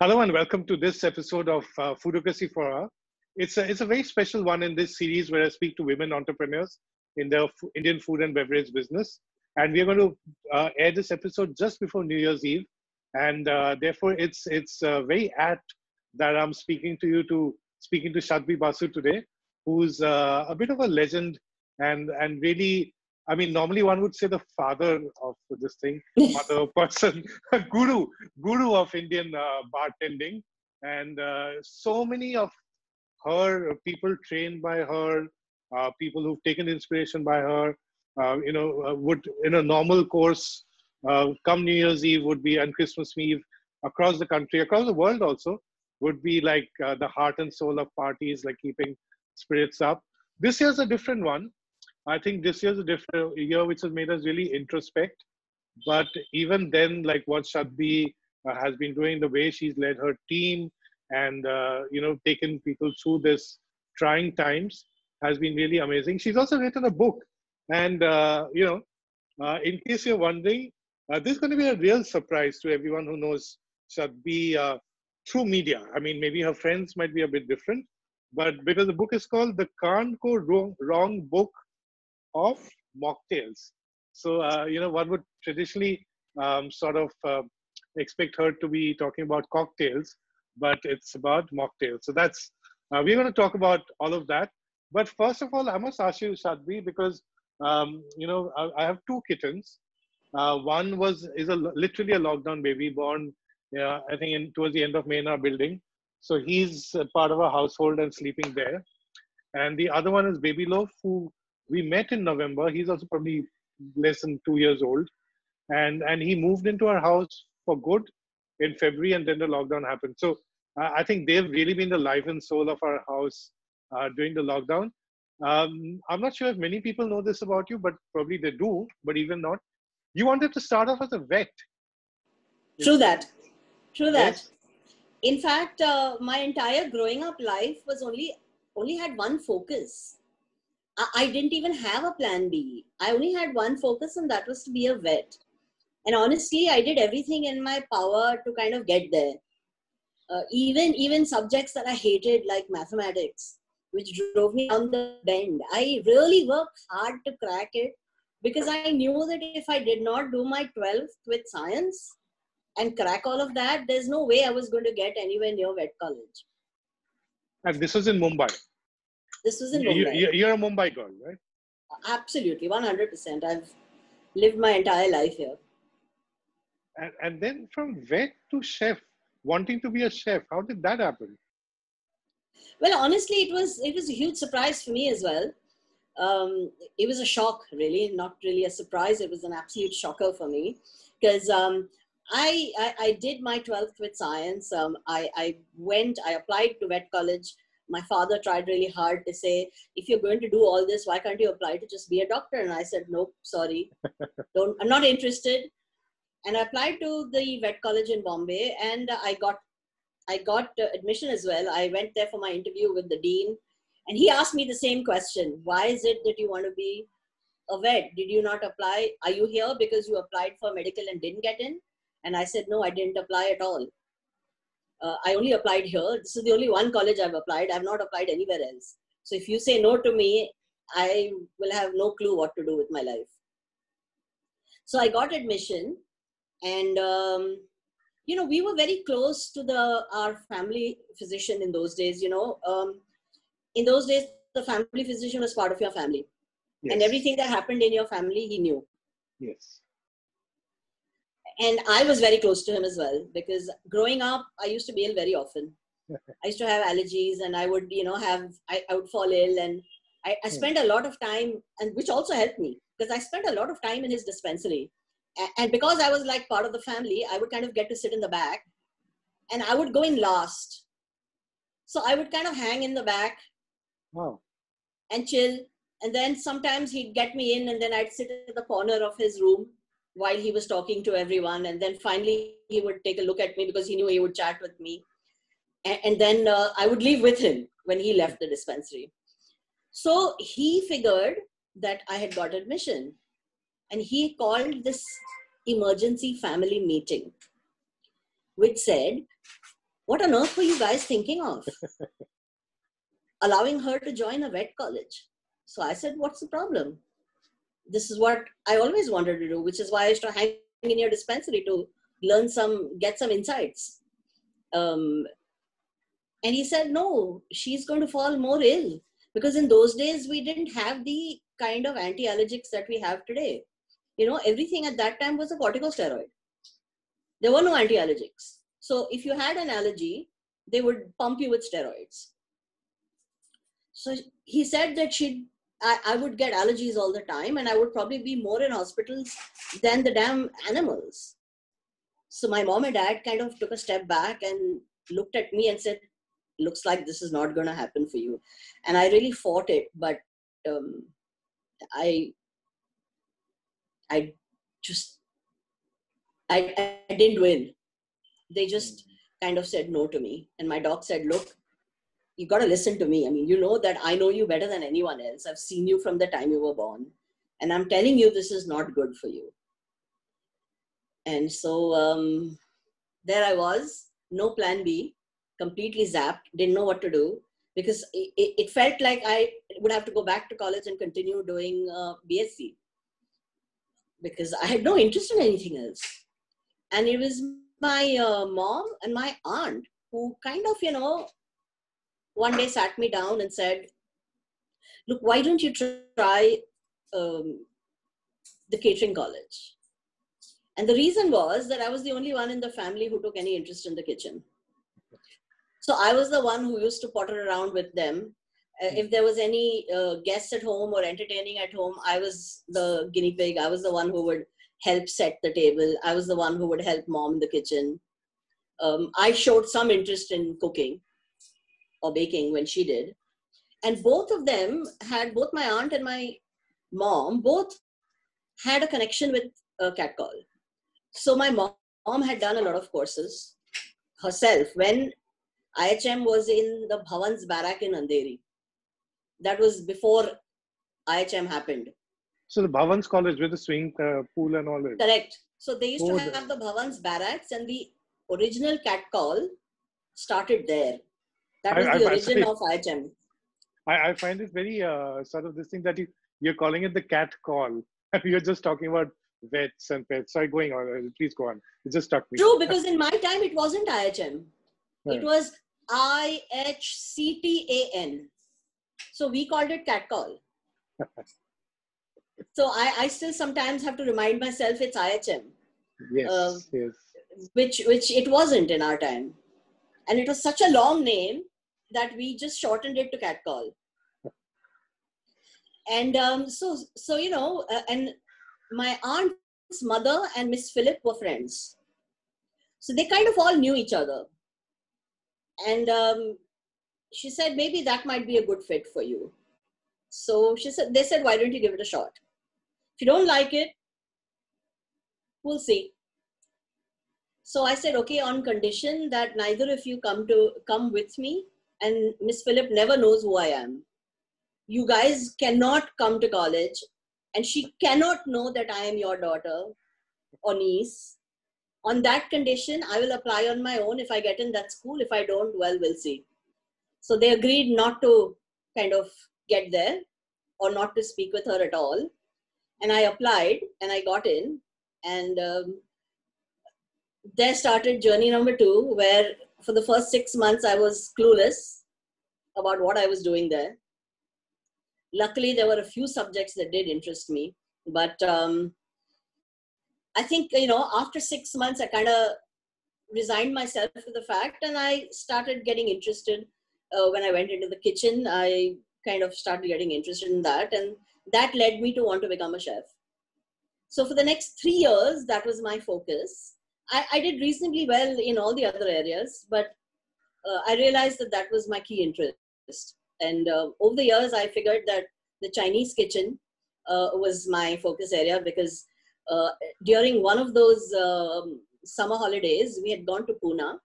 Hello and welcome to this episode of Foodocracy for Her. It's a very special one in this series where I speak to women entrepreneurs in the Indian food and beverage business. And we're going to air this episode just before New Year's Eve. And therefore, it's very apt that I'm speaking to Shatbhi Basu today, who's a bit of a legend and really, I mean, normally one would say the father of this thing, mother person, guru of Indian bartending, and so many of her people trained by her, people who've taken inspiration by her, would in a normal course come New Year's Eve would be and Christmas Eve across the country, across the world also would be like the heart and soul of parties, like keeping spirits up. This year's a different one. I think this year's a different year, which has made us really introspect. But even then, like what Shatbhi has been doing, the way she's led her team and taken people through this trying times has been really amazing. She's also written a book, and in case you're wondering, this is going to be a real surprise to everyone who knows Shatbhi through media. I mean, maybe her friends might be a bit different, but because the book is called "The Can't Go Wrong Book of Mocktails." So, one would traditionally expect her to be talking about cocktails, but it's about mocktails. So we're going to talk about all of that. But first of all, I must ask you, Shatbhi, because, I have two kittens. One literally a lockdown baby born, I think towards the end of May in our building. So he's a part of our household and sleeping there. And the other one is Baby Loaf, who we met in November. He's also probably less than 2 years old. And he moved into our house for good in February, and then the lockdown happened. So I think they've really been the life and soul of our house during the lockdown. I'm not sure if many people know this about you, but probably they do, but even not. You wanted to start off as a vet. True that. Yes. In fact, my entire growing up life was only had one focus. I didn't even have a plan B. I only had one focus, and that was to be a vet. And honestly, I did everything in my power to kind of get there. Even subjects that I hated, like mathematics, which drove me down the bend, I really worked hard to crack it, because I knew that if I did not do my 12th with science and crack all of that, there's no way I was going to get anywhere near vet college. And this was in Mumbai. This was in Mumbai. You're a Mumbai girl, right? Absolutely, 100%. I've lived my entire life here. And then from vet to chef, wanting to be a chef, how did that happen? Well, honestly, it was a huge surprise for me as well. It was a shock, really, not really a surprise. It was an absolute shocker for me, because I did my 12th with science. I applied to vet college. My father tried really hard to say, if you're going to do all this, why can't you apply to just be a doctor? And I said, nope, sorry, I'm not interested. And I applied to the vet college in Bombay, and I got admission as well. I went there for my interview with the dean, and he asked me the same question. Why is it that you want to be a vet? Did you not apply? Are you here because you applied for medical and didn't get in? And I said, no, I didn't apply at all. I only applied here. This is the only one college I've applied. I've not applied anywhere else. So if you say no to me, I will have no clue what to do with my life. So I got admission, and we were very close to our family physician in those days. In those days, the family physician was part of your family. Yes. And everything that happened in your family, he knew. Yes. And I was very close to him as well, because growing up, I used to be ill very often. I used to have allergies, and I would, I would fall ill, and I spent a lot of time, and which also helped me, because I spent a lot of time in his dispensary. And because I was like part of the family, I would kind of get to sit in the back, and I would go in last. So I would kind of hang in the back. Wow. And chill. And then sometimes he'd get me in, and then I'd sit in the corner of his room while he was talking to everyone. And then finally he would take a look at me, because he knew he would chat with me. And then I would leave with him when he left the dispensary. So he figured that I had got admission, and he called this emergency family meeting, which said, What on earth were you guys thinking of? Allowing her to join a vet college. So I said, what's the problem? This is what I always wanted to do, which is why I used to hang in your dispensary to get some insights. And he said, no, she's going to fall more ill, because in those days we didn't have the kind of anti-allergics that we have today. Everything at that time was a corticosteroid. There were no anti-allergics. So if you had an allergy, they would pump you with steroids. So he said that I would get allergies all the time, and I would probably be more in hospitals than the damn animals. So my mom and dad kind of took a step back and looked at me and said, looks like this is not going to happen for you. And I really fought it, but I didn't win. They just kind of said no to me. And my doc said, look, you got to listen to me. I mean, you know that I know you better than anyone else. I've seen you from the time you were born. And I'm telling you, this is not good for you. And so there I was, no plan B, completely zapped, didn't know what to do, because it felt like I would have to go back to college and continue doing BSc, because I had no interest in anything else. And it was my mom and my aunt who kind of, one day sat me down and said, look, why don't you try the catering college? And the reason was that I was the only one in the family who took any interest in the kitchen. So I was the one who used to potter around with them. If there was any guests at home or entertaining at home, I was the guinea pig. I was the one who would help set the table. I was the one who would help mom in the kitchen. I showed some interest in cooking or baking when she did. And both of them had, both my aunt and my mom, both had a connection with catcall. So my mom had done a lot of courses herself when IHM was in the Bhavan's barrack in Andheri. That was before IHM happened. So the Bhavan's college with the swimming pool and all that. Correct. So they used to have the Bhavan's barracks, and the original catcall started there. That was the origin of IHM. I find it very sort of this thing that you're calling it the cat call. You're just talking about vets and pets. Sorry, going on. Please go on. It just struck me. True, because in my time it wasn't IHM. Right. It was IHCTAN. So we called it catcall. So I still sometimes have to remind myself it's IHM. Yes, yes. Which it wasn't in our time. And it was such a long name that we just shortened it to catcall. And so and my aunt's mother and Miss Phillip were friends. So they kind of all knew each other. And she said, maybe that might be a good fit for you. So they said, why don't you give it a shot? If you don't like it, we'll see. So I said, okay, on condition that neither of you come with me, and Miss Phillip never knows who I am. You guys cannot come to college, and she cannot know that I am your daughter or niece. On that condition, I will apply on my own. If I get in that school, if I don't, well, we'll see. So they agreed not to kind of get there or not to speak with her at all. And I applied and I got in, and there started journey number 2, where for the first 6 months, I was clueless about what I was doing there. Luckily, there were a few subjects that did interest me, but I think, after 6 months, I kind of resigned myself to the fact, and I started getting interested. When I went into the kitchen, I kind of started getting interested in that, and that led me to want to become a chef. So for the next 3 years, that was my focus. I did reasonably well in all the other areas, but I realized that was my key interest. And over the years, I figured that the Chinese kitchen was my focus area, because during one of those summer holidays, we had gone to Pune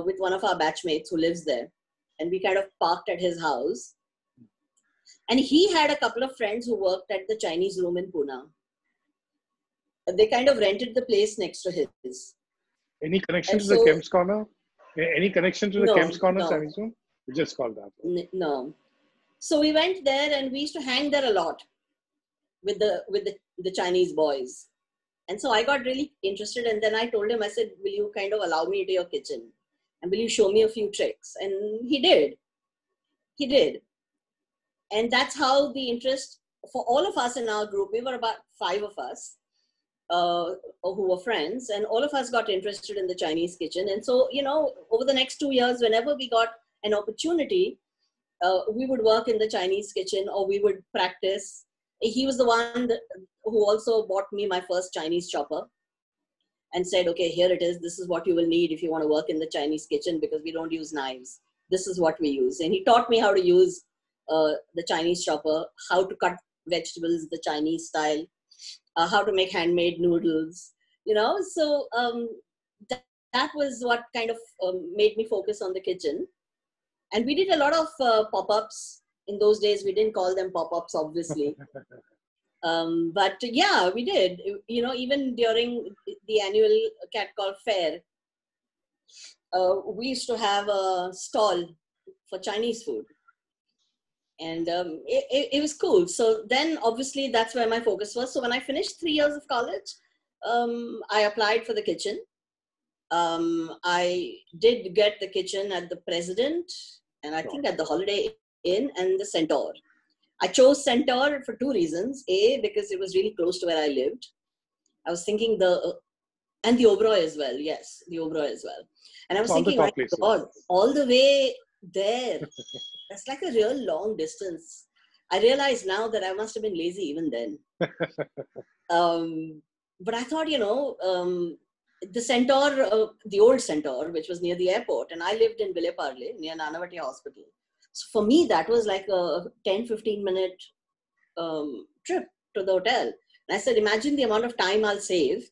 with one of our batchmates who lives there. And we kind of parked at his house. And he had a couple of friends who worked at the Chinese room in Pune. They kind of rented the place next to his. Any connection to the Kemp's Corner? Any connection to the No, Kemp's Corner, no, Chinese room? It's just called that. no. So we went there and we used to hang there a lot with the Chinese boys. And so I got really interested, and then I told him, I said, will you kind of allow me into your kitchen? And will you show me a few tricks? And he did. He did. And that's how the interest for all of us in our group, we were about 5 of us who were friends, and all of us got interested in the Chinese kitchen. And so, over the next 2 years, whenever we got an opportunity, we would work in the Chinese kitchen or we would practice. He was the one who also bought me my first Chinese chopper and said, okay, here it is. This is what you will need if you want to work in the Chinese kitchen, because we don't use knives. This is what we use. And he taught me how to use the Chinese chopper, how to cut vegetables the Chinese style, how to make handmade noodles, So that was what kind of made me focus on the kitchen. And we did a lot of pop-ups. In those days, we didn't call them pop-ups, obviously. But yeah, we did. Even during the annual Catcall Fair, we used to have a stall for Chinese food. And it was cool. So then obviously that's where my focus was. So when I finished 3 years of college, I applied for the kitchen. I did get the kitchen at the President, and I think at the Holiday Inn and the Centaur. I chose Centaur for 2 reasons. A, because it was really close to where I lived. I was thinking and the Oberoi as well. Yes, the Oberoi as well. And I was thinking, my God, all the way there. That's like a real long distance. I realize now that I must have been lazy even then. But I thought, the Centaur, the old Centaur, which was near the airport, and I lived in Villeparle near Nanavati Hospital. So for me, that was like a 10-15 minute trip to the hotel. And I said, imagine the amount of time I'll save.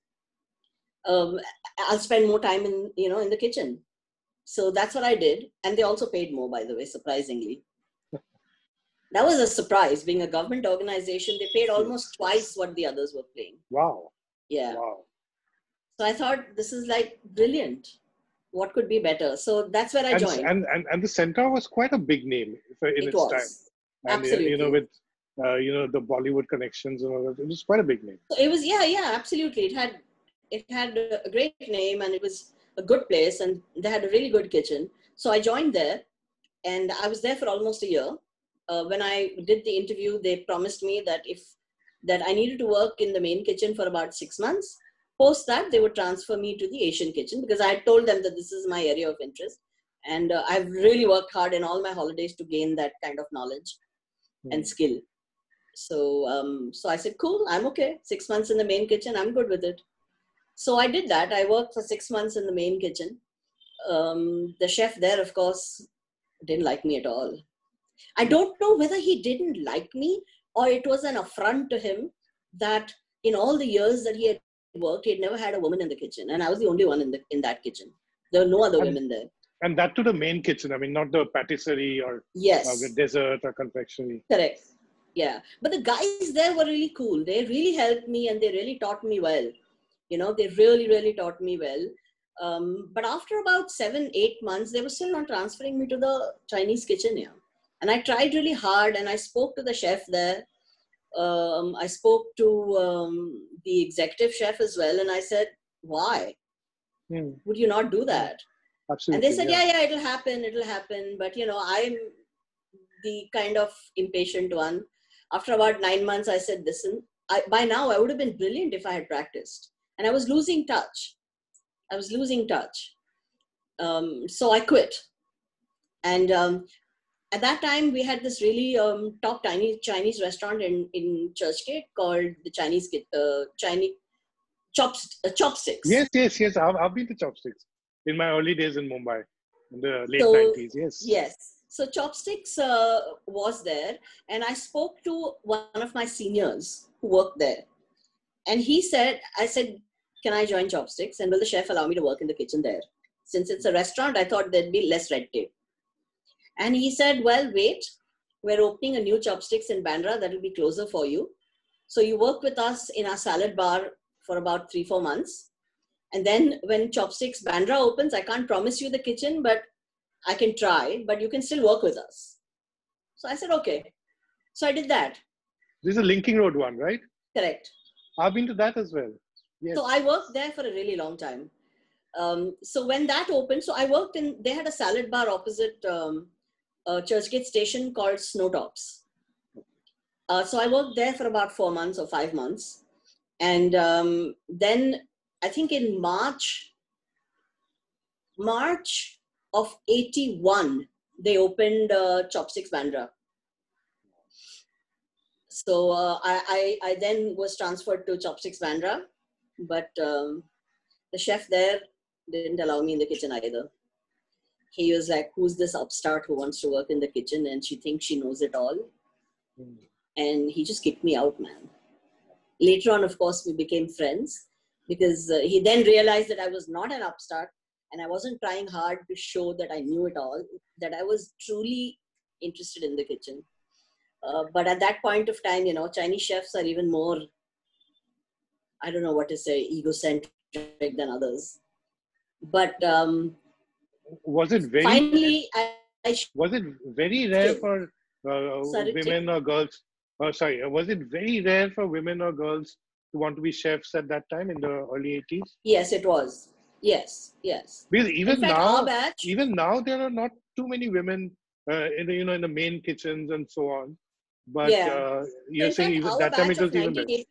I'll spend more time in the kitchen. So that's what I did. And they also paid more, by the way, surprisingly. That was a surprise. Being a government organization, they paid almost twice what the others were paying. Wow. Yeah. Wow. So I thought, this is like brilliant. What could be better? So that's where I joined. And the Centaur was quite a big name in its time. And, absolutely. With the Bollywood connections and all that, it was quite a big name. So it was, yeah, absolutely. It had a great name, and it was a good place, and they had a really good kitchen. So I joined there, and I was there for almost a year. When I did the interview, they promised me that I needed to work in the main kitchen for about 6 months. Post that, they would transfer me to the Asian kitchen, because I had told them that this is my area of interest. And I've really worked hard in all my holidays to gain that kind of knowledge and skill. So I said, cool, I'm okay. 6 months in the main kitchen, I'm good with it. So I did that. I worked for 6 months in the main kitchen. The chef there, of course, didn't like me at all. I don't know whether he didn't like me or it was an affront to him that in all the years that he had worked, he had never had a woman in the kitchen. And I was the only one in that kitchen. There were no other women there. And that to the main kitchen. I mean, not the patisserie or the dessert or confectionery. Correct. Yeah. But the guys there were really cool. They really helped me and they really taught me well. They really, really taught me well. But after about 7-8 months, they were still not transferring me to the Chinese kitchen here. And I tried really hard, and I spoke to the chef there. I spoke to the executive chef as well. And I said, why? Would you not do that? Absolutely. And they said, yeah, it'll happen. But, I'm the kind of impatient one. After about 9 months, I said, listen, by now I would have been brilliant if I had practiced. And I was losing touch. So I quit. And at that time, we had this really top Chinese restaurant in Churchgate called the Chinese Chopsticks. Yes. I've been to Chopsticks in my early days in Mumbai in the late 90s. Yes. So Chopsticks was there, and I spoke to one of my seniors who worked there. And I said, can I join Chopsticks? And will the chef allow me to work in the kitchen there? Since it's a restaurant, I thought there'd be less red tape. And he said, well, wait, we're opening a new Chopsticks in Bandra that will be closer for you. So you work with us in our salad bar for about 3-4 months. And then when Chopsticks Bandra opens, I can't promise you the kitchen, but I can try, but you can still work with us. So I said, okay. So I did that. This is a Linking Road one, right? Correct. I've been to that as well. Yes. So I worked there for a really long time. So when that opened, so I worked in, they had a salad bar opposite Churchgate station called Snowtops. So I worked there for about 4 months or 5 months. And then I think in March of 81, they opened Chopsticks Bandra. So I then was transferred to Chopsticks Bandra, but the chef there didn't allow me in the kitchen either. He was like, who's this upstart who wants to work in the kitchen and she thinks she knows it all? And he just kicked me out, man. Later on, of course, we became friends because he then realized that I was not an upstart and I wasn't trying hard to show that I knew it all, that I was truly interested in the kitchen. But at that point of time, you know, Chinese chefs are even more, I don't know what to say, egocentric than others. But was it very finally, was it very rare for women or girls? Was it very rare for women or girls to want to be chefs at that time in the early 80s? Yes, it was. Yes. Because even fact, now there are not too many women in the main kitchens and so on. But you're saying even that time it was even less.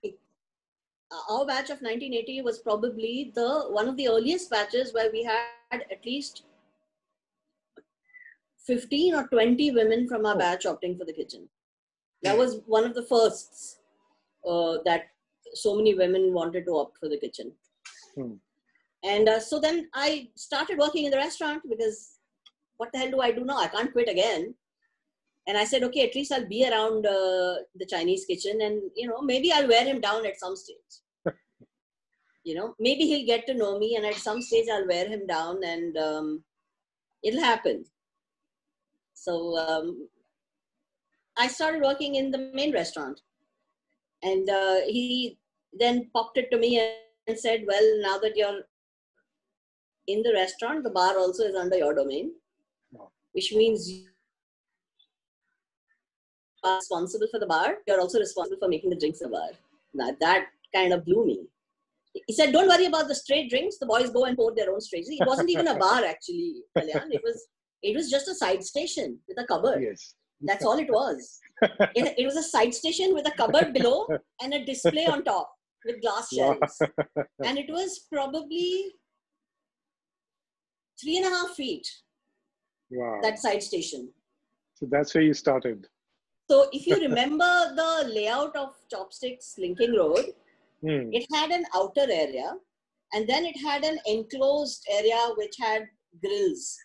Our batch of 1980 was probably one of the earliest batches where we had at least 15 or 20 women from our batch opting for the kitchen. That was one of the firsts that so many women wanted to opt for the kitchen. And so then I started working in the restaurant because what the hell do I do now? I can't quit again. And I said, okay, at least I'll be around the Chinese kitchen and, you know, maybe I'll wear him down at some stage. You know, maybe he'll get to know me and at some stage I'll wear him down and it'll happen. So I started working in the main restaurant. And he then popped it to me and said, well, now that you're in the restaurant, the bar also is under your domain, which means you are responsible for the bar. You're also responsible for making the drinks in the bar. Now, that kind of blew me. He said, don't worry about the straight drinks. The boys go and pour their own straight drinks. It wasn't even a bar, actually, Kalyan. It was just a side station with a cupboard. Yes. That's all it was. It was a side station with a cupboard below and a display on top with glass shelves. And it was probably 3.5 feet. Wow. That side station. So that's where you started. So if you remember the layout of Chopsticks Linking Road, it had an outer area and then it had an enclosed area which had grills,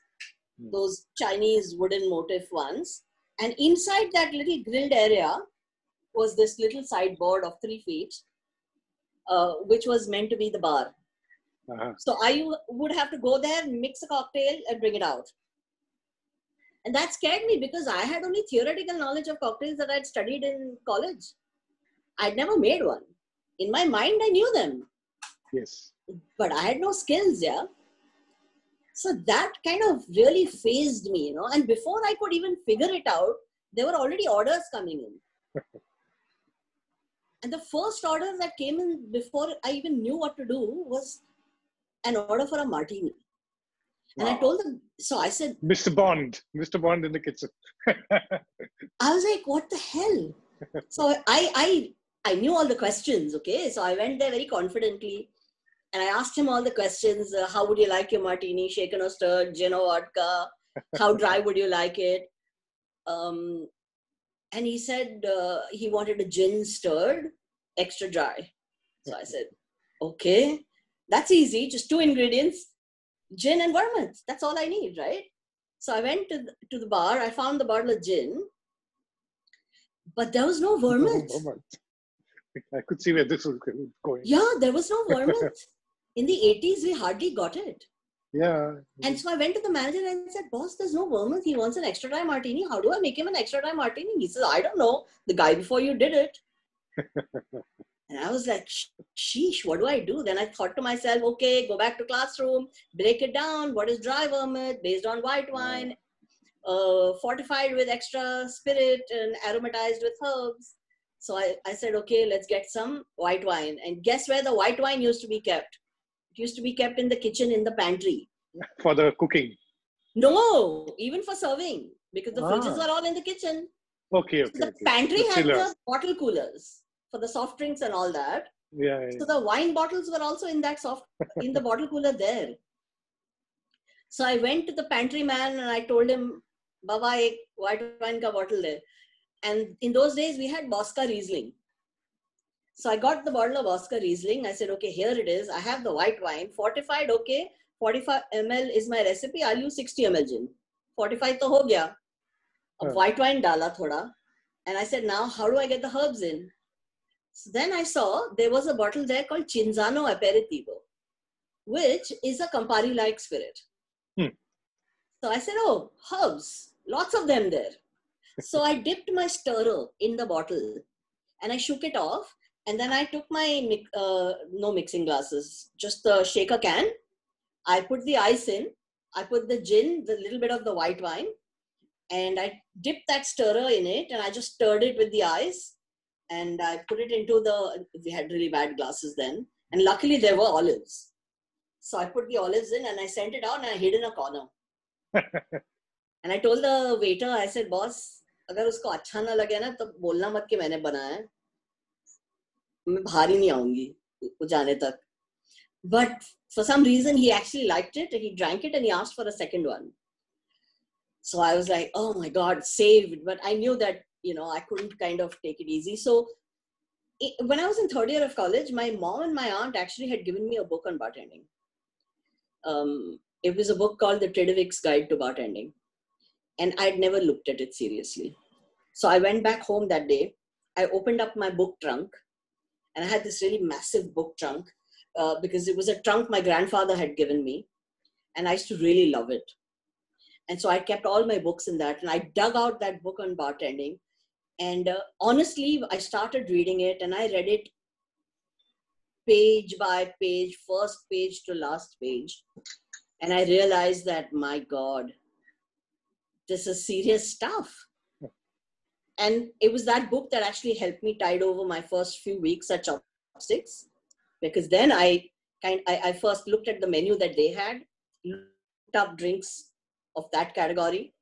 those Chinese wooden motif ones. And inside that little grilled area was this little sideboard of 3 feet, which was meant to be the bar. So I would have to go there, mix a cocktail and bring it out. And that scared me because I had only theoretical knowledge of cocktails that I'd studied in college. I'd never made one. In my mind, I knew them. Yes. But I had no skills, yeah. So that kind of really fazed me, you know. And before I could even figure it out, there were already orders coming in. And the first order that came in before I even knew what to do was an order for a martini. And I told them, so I said, Mr. Bond in the kitchen. I was like, what the hell? So I knew all the questions, okay? So I went there very confidently and I asked him all the questions. How would you like your martini? Shaken or stirred, gin or vodka? How dry would you like it? And he said he wanted a gin stirred, extra dry. So I said, okay, that's easy. Just 2 ingredients, gin and vermouth. That's all I need, right? So I went to the bar. I found the bottle of gin, but there was no vermouth. I could see where this was going. Yeah, there was no vermouth. In the 80s, we hardly got it. Yeah. And so I went to the manager and said, boss, there's no vermouth. He wants an extra dry martini. How do I make him an extra dry martini? He says, I don't know. The guy before you did it. And I was like, sheesh, what do I do? Then I thought to myself, okay, go back to classroom, break it down. What is dry vermouth based on white wine, fortified with extra spirit and aromatized with herbs? So I said, okay, let's get some white wine. And guess where the white wine used to be kept? It used to be kept in the kitchen, in the pantry. For the cooking? No, even for serving, because the fridges were all in the kitchen. Okay. So the pantry had the bottle coolers for the soft drinks and all that. Yeah. So the wine bottles were also in the bottle cooler there. So I went to the pantry man and I told him, Baba, ek white wine ka bottle there. And in those days we had Bosca Riesling. So I got the bottle of Bosca Riesling. I said, okay, here it is. I have the white wine, fortified, okay. 45 ml is my recipe. I'll use 60 ml gin. 45 to ho gaya. White wine dala thoda. And I said, now how do I get the herbs in? So then I saw there was a bottle there called Cinzano Aperitivo, which is a Campari-like spirit. So I said, oh, herbs, lots of them there. So I dipped my stirrer in the bottle and I shook it off. And then I took my, no mixing glasses, just the shaker can. I put the ice in. I put the gin, the little bit of the white wine. And I dipped that stirrer in it and I just stirred it with the ice. And I put it into we had really bad glasses then. And luckily there were olives. So I put the olives in and I sent it out and I hid in a corner. And I told the waiter, I said, boss, agar usko acha na lage na, to bolna mat ki maine banaya hai. Main bahar hi nahi aaungi jaane tak. But for some reason, he actually liked it. He drank it and he asked for a second one. So I was like, oh my God, saved. But I knew that, I couldn't kind of take it easy. So when I was in third year of college, my mom and my aunt actually had given me a book on bartending. It was a book called The Trader Vic's Guide to Bartending. And I'd never looked at it seriously. So I went back home that day. I opened up my book trunk. And I had this really massive book trunk because it was a trunk my grandfather had given me. And I used to really love it. And so I kept all my books in that. And I dug out that book on bartending. And honestly, I started reading it and I read it page by page, first page to last page. And I realized that, my God, this is serious stuff. And it was that book that actually helped me tide over my first few weeks at Chopsticks. Because then I first looked at the menu that they had, looked up drinks of that category,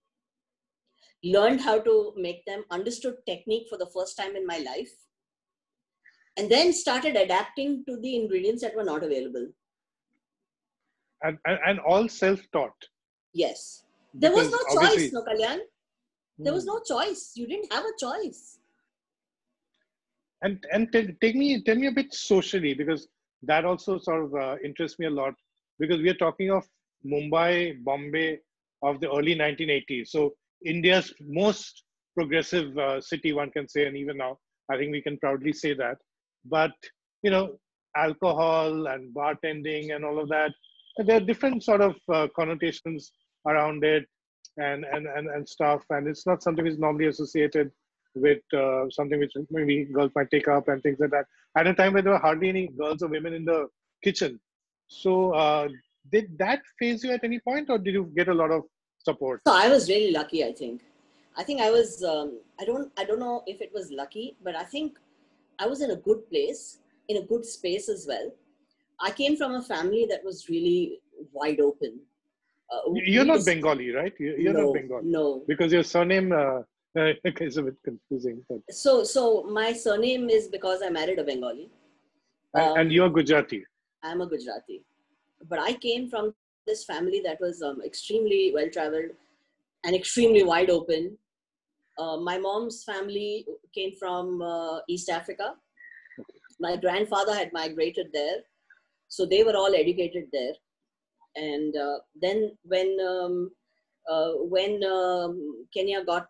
learned how to make them, understood technique for the first time in my life, and then started adapting to the ingredients that were not available. And all self-taught. Yes. There was no choice, no, Kalyan. There was no choice. You didn't have a choice. And tell me a bit socially, because that also sort of interests me a lot, because we are talking of Mumbai, Bombay of the early 1980s. So India's most progressive city, one can say, and even now, I think we can proudly say that. But, alcohol and bartending and all of that, there are different sort of connotations around it and stuff. And it's not something that's normally associated with something which maybe girls might take up and things like that. At a time where there were hardly any girls or women in the kitchen. So did that phase you at any point, or did you get a lot of support? So I was really lucky, I think. I was, I don't know if it was lucky, but I think I was in a good place, in a good space as well. I came from a family that was really wide open. You're not Bengali, right? You're not Bengali. No. Because your surname is a bit confusing. But... So my surname is because I married a Bengali. And you're Gujarati. I'm a Gujarati. But I came from this family that was extremely well-traveled and extremely wide open. My mom's family came from East Africa. My grandfather had migrated there. So they were all educated there. And then when Kenya got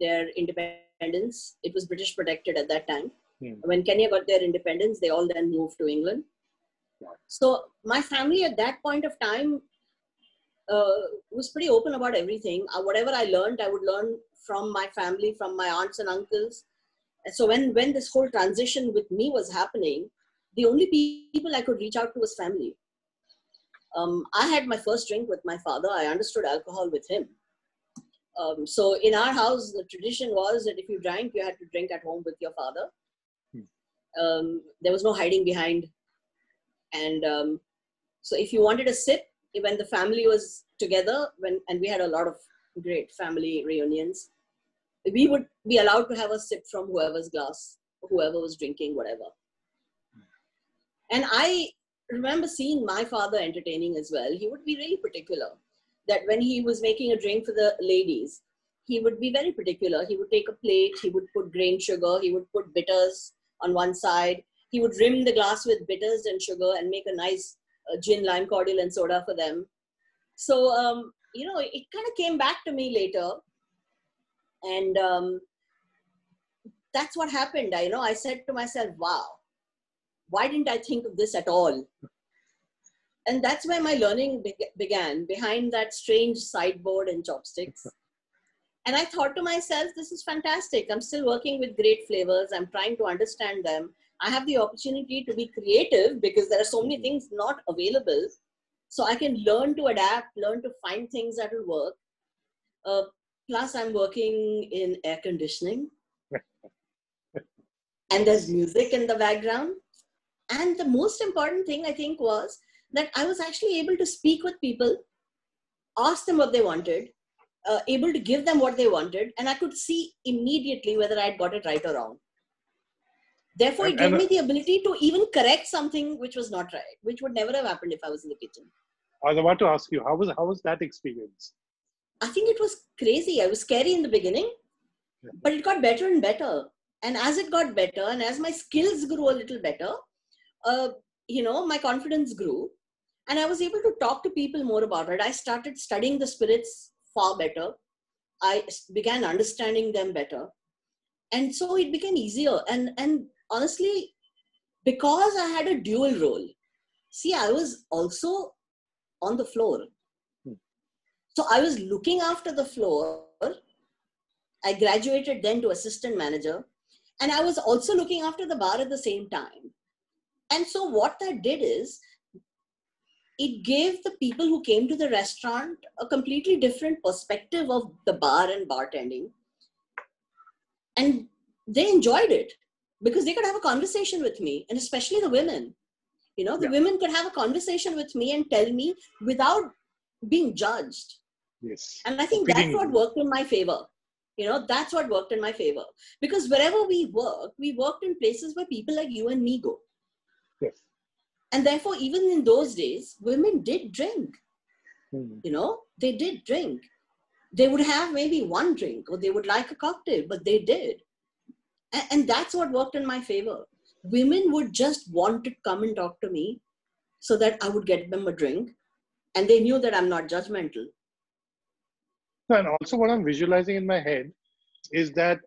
their independence, it was British protected at that time. When Kenya got their independence, they all then moved to England. So my family at that point of time was pretty open about everything. Whatever I learned, I would learn from my family, from my aunts and uncles. So when this whole transition with me was happening, the only people I could reach out to was family. I had my first drink with my father. I understood alcohol with him. So in our house, the tradition was that if you drank, you had to drink at home with your father. There was no hiding behind. And so if you wanted a sip, when the family was together, and we had a lot of great family reunions, we would be allowed to have a sip from whoever's glass, whoever was drinking, whatever. And I remember seeing my father entertaining as well. He would be really particular that when he was making a drink for the ladies, he would be very particular. He would take a plate, he would put grain sugar, he would put bitters on one side. He would rim the glass with bitters and sugar and make a nice gin, lime cordial and soda for them. So, it kind of came back to me later. And that's what happened. I said to myself, wow, why didn't I think of this at all? And that's where my learning began, behind that strange sideboard and chopsticks. And I thought to myself, this is fantastic. I'm still working with great flavors. I'm trying to understand them. I have the opportunity to be creative because there are so many things not available. So I can learn to adapt, learn to find things that will work. Plus, I'm working in air conditioning. And there's music in the background. And the most important thing, I think, was that I was actually able to speak with people, ask them what they wanted, able to give them what they wanted, and I could see immediately whether I had got it right or wrong. Therefore, it gave me the ability to even correct something which was not right, which would never have happened if I was in the kitchen. I was about to ask you, how was that experience? I think it was crazy. I was scary in the beginning, but it got better and better. And as it got better, and as my skills grew a little better, my confidence grew. And I was able to talk to people more about it. I started studying the spirits far better. I began understanding them better. And so it became easier. And honestly, because I had a dual role, see, I was also on the floor. So I was looking after the floor. I graduated then to assistant manager. And I was also looking after the bar at the same time. And so what that did is, it gave the people who came to the restaurant a completely different perspective of the bar and bartending. And they enjoyed it because they could have a conversation with me, and especially the women. The women could have a conversation with me and tell me without being judged. Yes. And I think that's what worked in my favor. That's what worked in my favor. Because wherever we worked in places where people like you and me go. Yes. And therefore, even in those days, women did drink. They did drink. They would have maybe one drink or they would like a cocktail, but they did. And that's what worked in my favor. Women would just want to come and talk to me so that I would get them a drink. And they knew that I'm not judgmental. And also what I'm visualizing in my head is that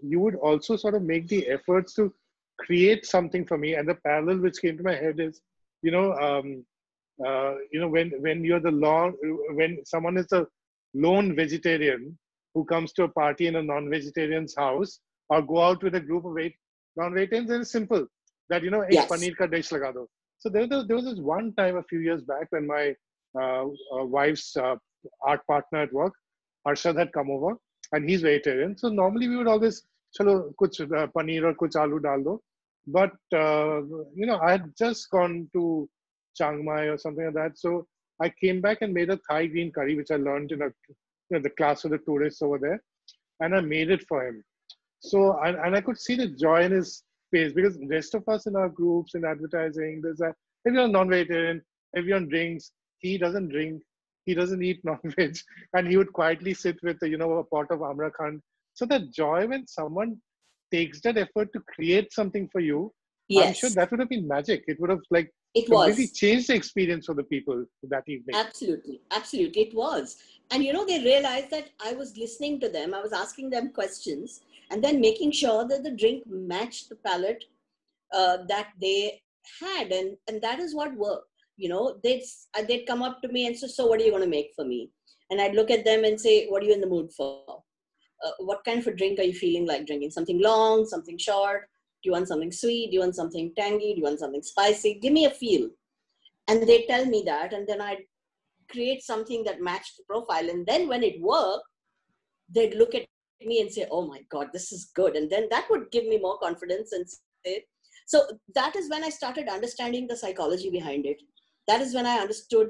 you would also sort of make the efforts to create something for me. And the parallel which came to my head is, when when someone is a lone vegetarian who comes to a party in a non-vegetarian's house or go out with a group of 8 non-vegetarians, it's simple that, Yes. paneer ka dish laga do. So there was this one time a few years back when my wife's art partner at work, Arshad, had come over, and he's vegetarian. So normally we would always, chalo, kuch paneer or kuch aloo dal do. But, I had just gone to Chiang Mai or something like that. So I came back and made a Thai green curry, which I learned in the class of the tourists over there. And I made it for him. So, and I could see the joy in his face, because the rest of us in our groups, in advertising, there's that everyone non-vegetarian, everyone drinks. He doesn't drink. He doesn't eat non-veg. And he would quietly sit with, a pot of Amrakhand. So that joy when someone takes that effort to create something for you, Yes. I'm sure that would have been magic. It would have completely changed the experience for the people that evening. Absolutely. It was. And they realized that I was listening to them. I was asking them questions and then making sure that the drink matched the palate that they had. And that is what worked. They'd come up to me and say, so what are you going to make for me? And I'd look at them and say, what are you in the mood for? what kind of a drink are you feeling like drinking? Something long, something short? Do you want something sweet? Do you want something tangy? Do you want something spicy? Give me a feel. And they tell me that, and then I'd create something that matched the profile. And then when it worked, they'd look at me and say, oh my God, this is good. And then that would give me more confidence and say, so that is when I started understanding the psychology behind it. That is when I understood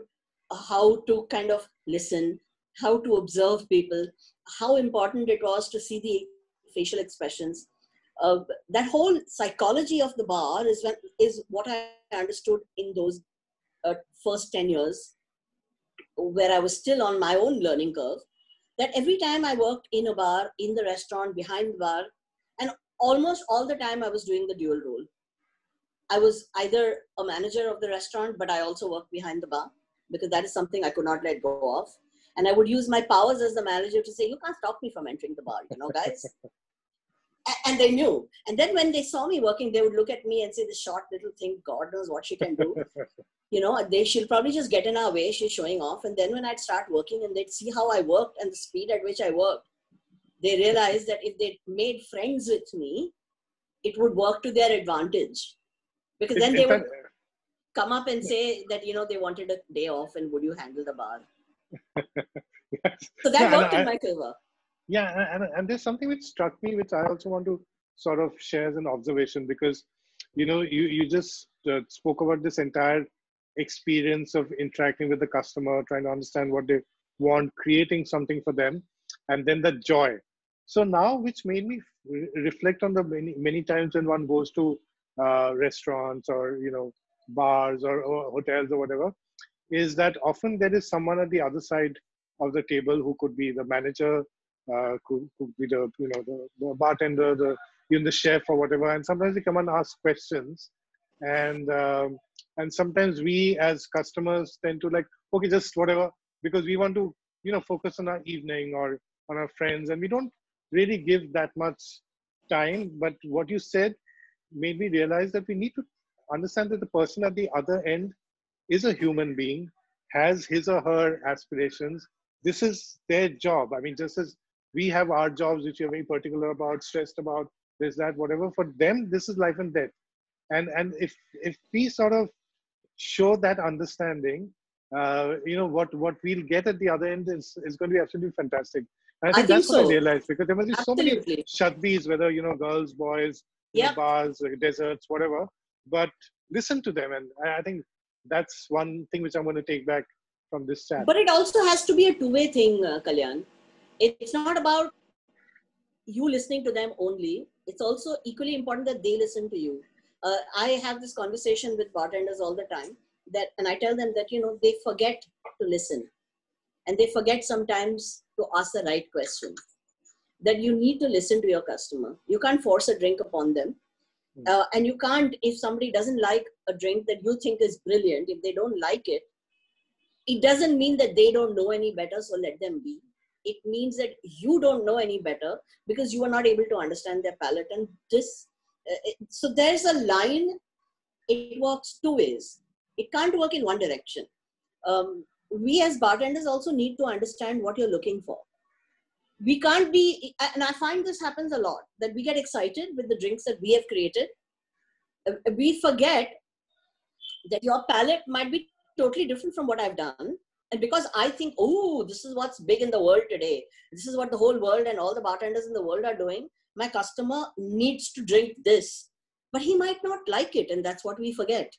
how to kind of listen, how to observe people, how important it was to see the facial expressions. That whole psychology of the bar is what I understood in those first 10 years, where I was still on my own learning curve. That every time I worked in a bar, in the restaurant, behind the bar, and almost all the time I was doing the dual role. I was either a manager of the restaurant, but I also worked behind the bar because that is something I could not let go of. And I would use my powers as the manager to say, you can't stop me from entering the bar, guys. And they knew. And then when they saw me working, they would look at me and say, this short little thing, God knows what she can do. She'll probably just get in our way. She's showing off. And then when I'd start working and they'd see how I worked and the speed at which I worked, they realized that if they made friends with me, it would work to their advantage. Because then they would come up and say that, they wanted a day off and would you handle the bar? Yes. So that worked in my favor. Yeah, and there's something which struck me, which I also want to sort of share as an observation, because, you just spoke about this entire experience of interacting with the customer, trying to understand what they want, creating something for them, and then the joy. So now, which made me reflect on the many times when one goes to restaurants or, bars or hotels or whatever, is that often there is someone at the other side of the table who could be the manager, could be the bartender, the chef or whatever, and sometimes they come and ask questions, and sometimes we as customers tend to like, okay, just whatever, because we want to focus on our evening or on our friends, and we don't really give that much time. But what you said made me realize that we need to understand that the person at the other end is a human being, has his or her aspirations. This is their job. I mean, just as we have our jobs, which we're very particular about, stressed about, this, that, whatever. For them, this is life and death. And if we sort of show that understanding, what we'll get at the other end is going to be absolutely fantastic. And I think that's what I realized, because there must be so many Shatbhis, whether girls, boys, bars, desserts, whatever. But listen to them, and I think that's one thing which I'm going to take back from this chat. But it also has to be a two-way thing, Kalyan. It's not about you listening to them only. It's also equally important that they listen to you. I have this conversation with bartenders all the time, and I tell them that, they forget to listen. And they forget sometimes to ask the right question. That you need to listen to your customer. You can't force a drink upon them. And you can't, if somebody doesn't like a drink that you think is brilliant, if they don't like it, it doesn't mean that they don't know any better, so let them be. It means that you don't know any better because you are not able to understand their palate. And so there's a line, it works two ways. It can't work in one direction. We as bartenders also need to understand what you're looking for. We can't be, and I find this happens a lot, that we get excited with the drinks that we have created. We forget that your palate might be totally different from what I've done. And because I think, oh, this is what's big in the world today, this is what the whole world and all the bartenders in the world are doing, my customer needs to drink this. But he might not like it, and that's what we forget.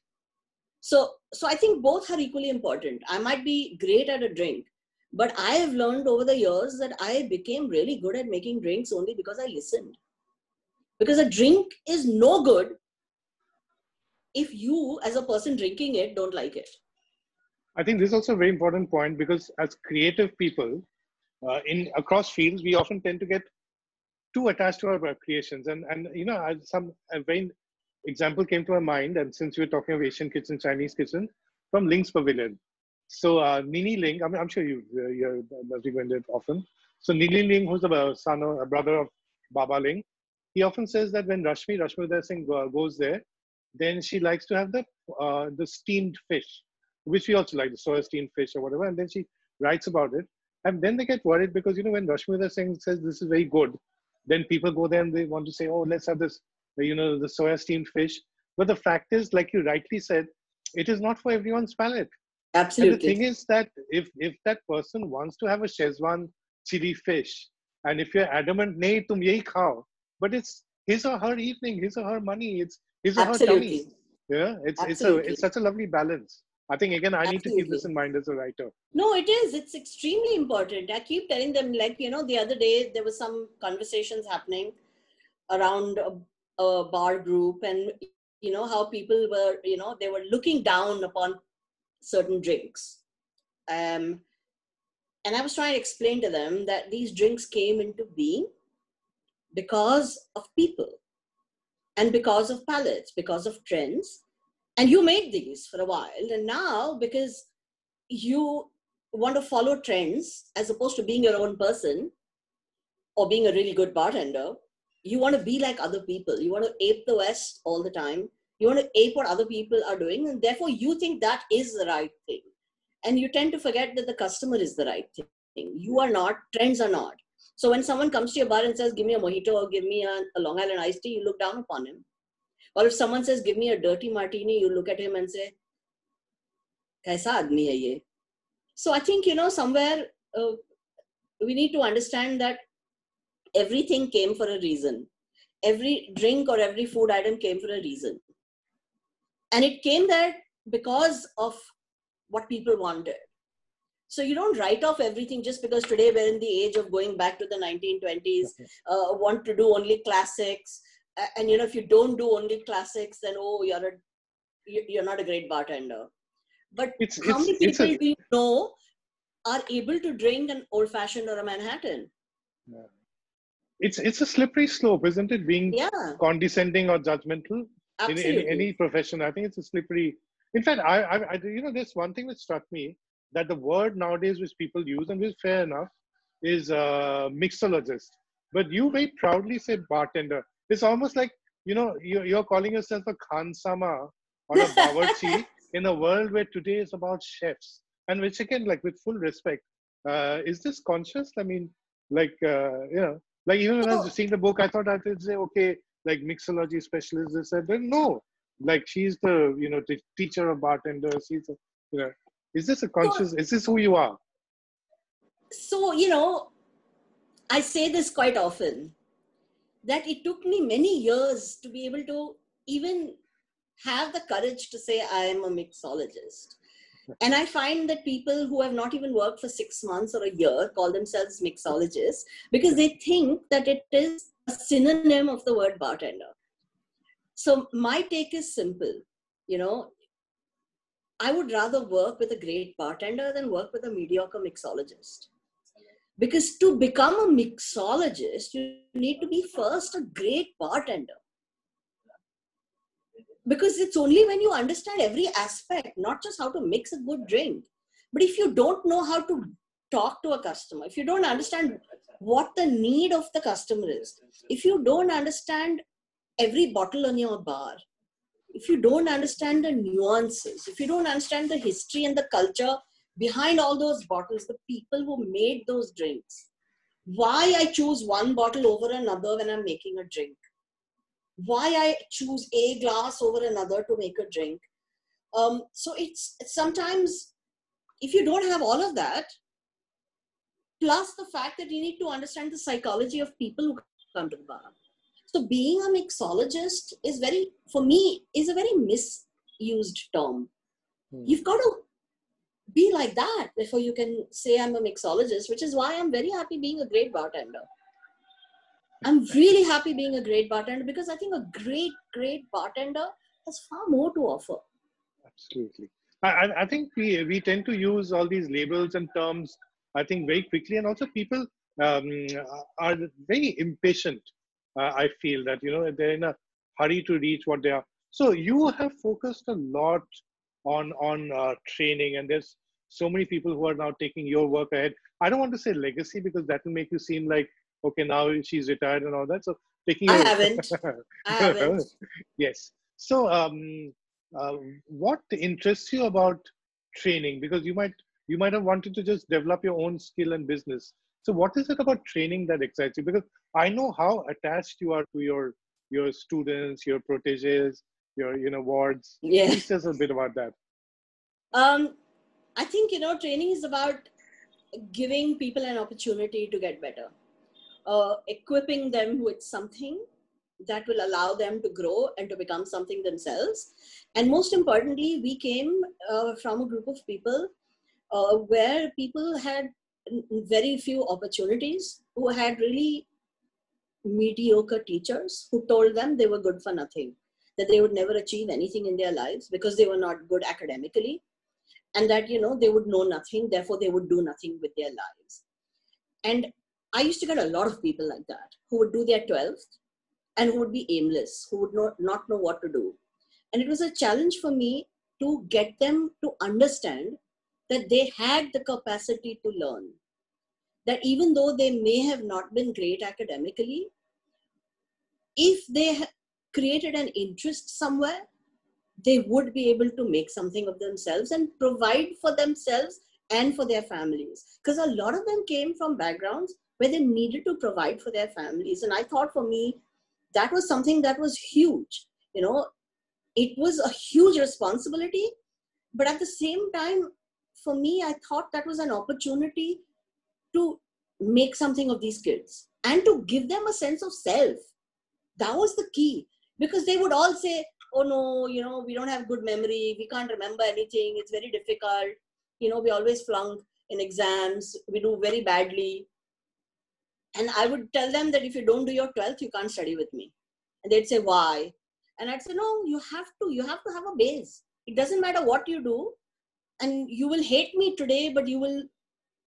So I think both are equally important. I might be great at a drink, but I have learned over the years that I became really good at making drinks only because I listened. Because a drink is no good if you, as a person drinking it, don't like it. I think this is also a very important point, because as creative people across fields, we often tend to get too attached to our creations. And a very example came to my mind, and since we were talking of Asian kitchen, Chinese kitchen, from Ling's Pavilion. So Nini Ling, I'm sure you must be going there often. So Nini Ling, who's a brother of Baba Ling, he often says that when Rashmi Singh goes there, then she likes to have the steamed fish, which we also like, the soya steamed fish or whatever. And then she writes about it. And then they get worried because, when Rashmita Singh says this is very good, then people go there and they want to say, oh, let's have this, the soya steamed fish. But the fact is, like you rightly said, it is not for everyone's palate. And the Absolutely. thing is that if that person wants to have a Szechuan chili fish, and if you're adamant, nahi, tum yahi khao, but it's his or her evening, his or her money, it's his or her tummy. Absolutely. Yeah, it's Absolutely. such a lovely balance. I think again, I need to keep this Absolutely. in mind as a writer. No, it is. It's extremely important. I keep telling them, like, the other day there was some conversations happening around a bar group, and how people were, they were looking down upon certain drinks. Um, and I was trying to explain to them that these drinks came into being because of people and because of palettes, because of trends. And you made these for a while, and now because you want to follow trends as opposed to being your own person or being a really good bartender, you want to be like other people. You want to ape the West all the time. You want to ape what other people are doing, and therefore you think that is the right thing. And you tend to forget that the customer is the right thing. You are not, trends are not. So when someone comes to your bar and says, give me a mojito or give me a Long Island iced tea, you look down upon him. Or if someone says, give me a dirty martini, you look at him and say, kaisa aadmi hai ye? So I think, somewhere we need to understand that everything came for a reason. Every drink or every food item came for a reason. And it came there because of what people wanted. So you don't write off everything just because today we're in the age of going back to the 1920s, want to do only classics. And, if you don't do only classics, then, oh, you're not a great bartender. But It's how it's many it's people a do you know are able to drink an old-fashioned or a Manhattan? it's a slippery slope, isn't it? Being Yeah, condescending or judgmental in absolutely. any profession. I think it's a slippery. In fact, there's one thing that struck me, that the word nowadays which people use, and which is fair enough, is mixologist. But you very proudly say bartender. It's almost like, you're calling yourself a khansama or a bawarchi in a world where today is about chefs. And which again, like with full respect, is this conscious? I mean, like, like even when I was So, seeing the book, I thought I would say, okay, like mixology specialist. They said, but no, like she's the, teacher of bartenders. She's a, is this a so, conscious, is this who you are? so, I say this quite often, that it took me many years to be able to even have the courage to say I am a mixologist. And I find that people who have not even worked for 6 months or a year call themselves mixologists because they think that it is a synonym of the word bartender. So my take is simple. I would rather work with a great bartender than work with a mediocre mixologist. Because to become a mixologist, you need to be first a great bartender. Because it's only when you understand every aspect, not just how to mix a good drink, but if you don't know how to talk to a customer, if you don't understand what the need of the customer is, if you don't understand every bottle on your bar, if you don't understand the nuances, if you don't understand the history and the culture behind all those bottles, the people who made those drinks, why I choose one bottle over another when I'm making a drink, why I choose a glass over another to make a drink. So it's sometimes, if you don't have all of that, plus the fact that you need to understand the psychology of people who come to the bar. So being a mixologist is for me, is a very misused term. You've got to be like that before you can say I'm a mixologist, which is why I'm very happy being a great bartender. I'm really happy being a great bartender because I think a great bartender has far more to offer. Absolutely. I think we tend to use all these labels and terms, I think, very quickly. And also people um, are very impatient. I feel that, they're in a hurry to reach what they are. So you have focused a lot on training, and there's so many people who are now taking your work ahead. I don't want to say legacy because that will make you seem like, okay, now she's retired and all that. So taking I your, haven't. I haven't. yes. So what interests you about training? Because you might have wanted to just develop your own skill and business. So what is it about training that excites you? Because I know how attached you are to your students, your proteges, your wards. Yeah. Please tell us a bit about that. I think, training is about giving people an opportunity to get better, equipping them with something that will allow them to grow and to become something themselves. And most importantly, we came from a group of people where people had very few opportunities, who had really mediocre teachers who told them they were good for nothing, that they would never achieve anything in their lives because they were not good academically, and that they would know nothing, therefore they would do nothing with their lives. And I used to get a lot of people like that, who would do their 12th and who would be aimless, who would not know what to do. And it was a challenge for me to get them to understand that they had the capacity to learn, that even though they may have not been great academically, if they created an interest somewhere, they would be able to make something of themselves and provide for themselves and for their families. Because a lot of them came from backgrounds where they needed to provide for their families. And I thought, for me, that was something that was huge. It was a huge responsibility, but at the same time, for me, I thought that was an opportunity to make something of these kids and to give them a sense of self. That was the key, because they would all say, oh no, we don't have good memory, we can't remember anything, it's very difficult, we always flunk in exams, we do very badly. And I would tell them that if you don't do your 12th, you can't study with me. And they'd say, why? And I'd say, no, you have to have a base. It doesn't matter what you do, and you will hate me today, but you will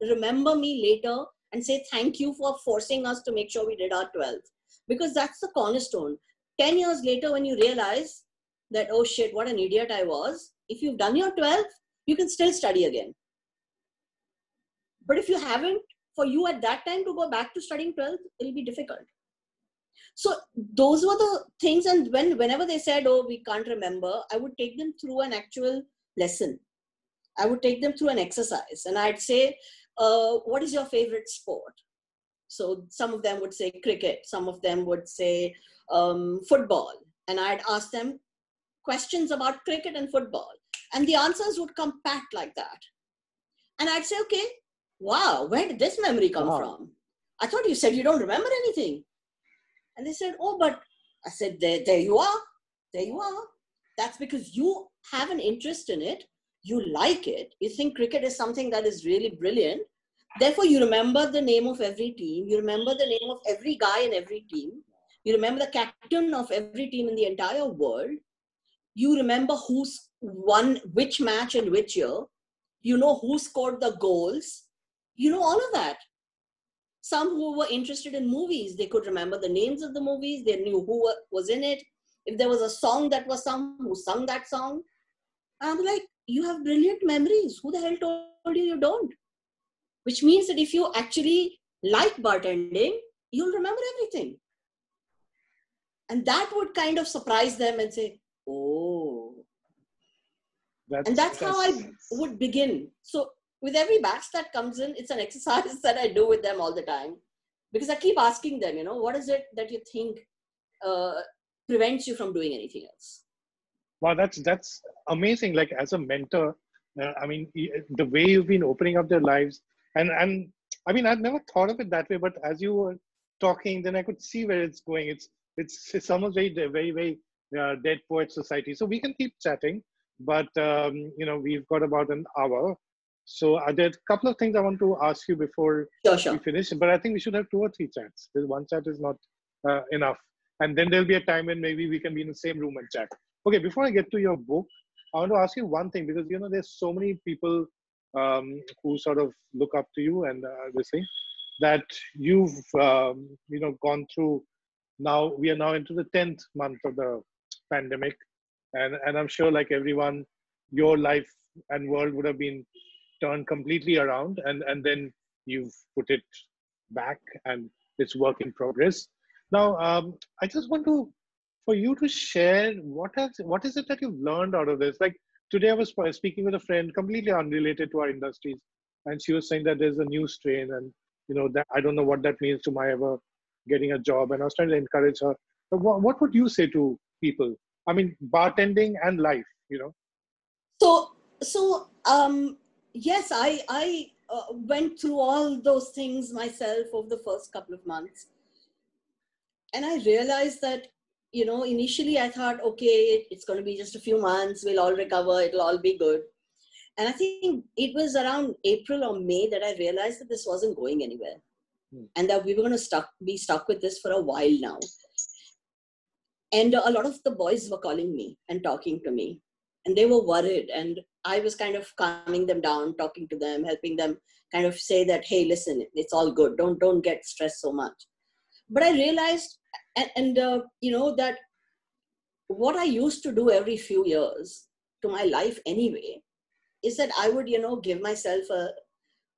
remember me later and say thank you for forcing us to make sure we did our 12th. Because that's the cornerstone. 10 years later, when you realize that, oh shit, what an idiot I was, if you've done your 12th, you can still study again. But if you haven't, for you at that time to go back to studying 12th, it'll be difficult. So those were the things. And whenever they said, oh, we can't remember, I would take them through an actual lesson. I would take them through an exercise. And I'd say, what is your favorite sport? So some of them would say cricket. Some of them would say football. And I'd ask them questions about cricket and football. And the answers would come packed like that. And I'd say, okay, wow, where did this memory come from? I thought you said you don't remember anything. And they said, oh, but I said, there you are. There you are. That's because you have an interest in it. You like it. You think cricket is something that is really brilliant. Therefore, you remember the name of every team. You remember the name of every guy in every team. You remember the captain of every team in the entire world. You remember who's won which match in which year. You know who scored the goals. You know all of that. Some who were interested in movies, they could remember the names of the movies. They knew who was in it. If there was a song that was sung, who sung that song. I'm like, you have brilliant memories. Who the hell told you don't? Which means that if you actually like bartending, you'll remember everything. And that would kind of surprise them and say, oh. And that's how I would begin. So with every batch that comes in, it's an exercise that I do with them all the time. Because I keep asking them, what is it that you think prevents you from doing anything else? Wow, that's amazing. Like, as a mentor, I mean, the way you've been opening up their lives, and I mean, I've never thought of it that way. But as you were talking, then I could see where it's going. It's almost very Dead Poet Society. So we can keep chatting, but we've got about an hour. So there are a couple of things I want to ask you before we finish. But I think we should have 2 or 3 chats. One chat is not enough, and then there'll be a time when maybe we can be in the same room and chat. Okay, before I get to your book, I want to ask you one thing, because there's so many people who sort of look up to you, and this thing that you've gone through. Now we are now into the 10th month of the pandemic, and I'm sure, like everyone, your life and world would have been turned completely around, and then you've put it back, and it's work in progress. Now, I just want for you to share what is it that you've learned out of this. Like today, I was speaking with a friend completely unrelated to our industries, and she was saying that there's a new strain, and that I don't know what that means to my ever getting a job. And I was trying to encourage her. But what would you say to people? I mean, bartending and life. So yes, I went through all those things myself over the first couple of months, and I realized that initially I thought, okay, it's going to be just a few months, we'll all recover, it'll all be good. And I think it was around April or May that I realized that this wasn't going anywhere, and that we were going to be stuck with this for a while now. And a lot of the boys were calling me and talking to me, and they were worried, and I was kind of calming them down, talking to them, helping them kind of say that, hey, listen, it's all good, don't get stressed so much. But I realized that what I used to do every few years to my life anyway is that I would give myself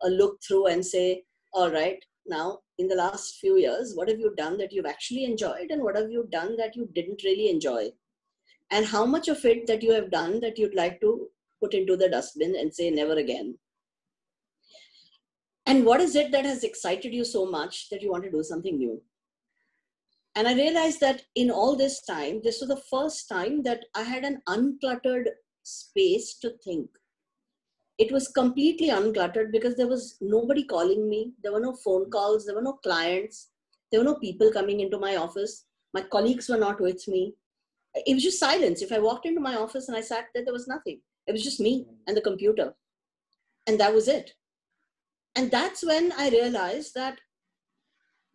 a look through and say, all right, now in the last few years, what have you done that you've actually enjoyed, and what have you done that you didn't really enjoy, and how much of it that you have done that you'd like to put into the dustbin and say never again. And what is it that has excited you so much that you want to do something new? And I realized that in all this time, this was the first time that I had an uncluttered space to think. It was completely uncluttered because there was nobody calling me. There were no phone calls. There were no clients. There were no people coming into my office. My colleagues were not with me. It was just silence. If I walked into my office and I sat there was nothing. It was just me and the computer. And that was it. And that's when I realized that